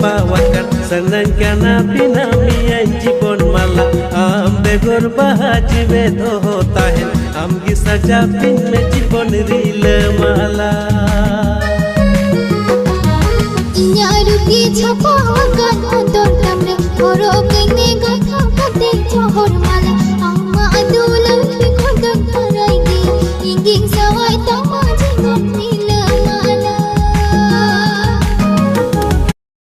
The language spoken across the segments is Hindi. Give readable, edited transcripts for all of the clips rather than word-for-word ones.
pawakan senang kana pinamiya jibon mala am begor bahaji bedo tahen am gi sajapin me jibon rile mala inya rugi chapa gan ondor tamne oro kene gatha kate johor mala amma adulan bi khodan karaigi inging sawai tama jibon rile mala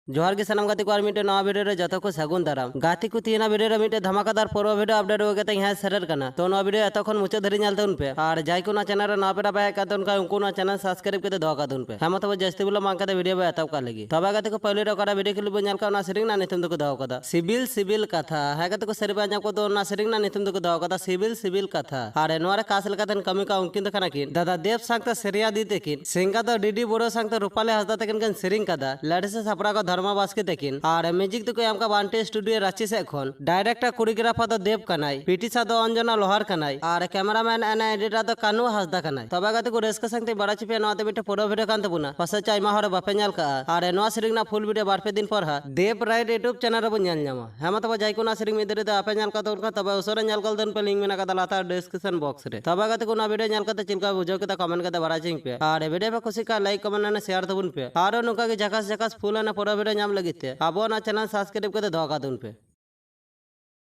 जोहार के सनम गाती को आर मिटे नवा वीडियो रे जतो को सगुन दाराम गाती को तीना वीडियो रे मिटे धमाकादार पूर्व वीडियो अपडेट हो गते यहाँ सरर करना तो नवा वीडियो एतखन मुचे धरी नालते उन पे और जाय को ना चैनल रे नवा पेटा पाए का उनका उनको ना चैनल सब्सक्राइब करते दो का उन पे हम तो जस्ती बोला मांग का वीडियो बे एतक का लगी तबा गाती को पहले रो करा वीडियो के लिए नाल का ना सिरिंग ना नितम को दो का सिबिल सिबिल कथा है गाती को सरिबा जा को तो ना सिरिंग ना नितम को दो का सिबिल सिबिल कथा और नोरे कासल का कमी का उनकिन तो खाना किन दादा देव सांगता सेरिया दीते किन सिंगा तो डीडी बोरो सांगता रूपाले हसदा तकिन कन सिरिंग कदा लड़े से सपड़ा का धर्मा बास्के तकिन और म्यूजिक तो आमका बांटे स्टूडियो रांची से एखन डायरेक्टर कोरियोग्राफर तो देव कनाई पीटी सा तो अंजना लोहार कनाई और कैमरामैन एंड एडिटर तो कानू हसदा कनाई तबे गाते को रेस्क संगते बड़ा चिपे नवाते बिटे पूरा वीडियो कान तबुना पसे चाइमा हरे बापे नाल का और नवा सिरिंग ना फुल वीडियो बार पे दिन पर हा देव राइट यूट्यूब चैनल रे बन नामा हम तबे जाय को ना सिरिंग मिदरे तो आपे नाल का तो उनका तबे उसरे नाल कल दन पे लिंक मेना का लाता डिस्क्रिप्शन बॉक्स रे तबे गाते को ना वीडियो नाल का चिलका बुझो के कमेंट करते बड़ा चिंग पे और वीडियो पे खुशी का लाइक कमेंट ने शेयर तबुन पे और नुका के जकास जकास फुल ना पूरा वीडियो नाम लगिते अब ना चैनल सब्सक्राइब करते धोका दुन पे।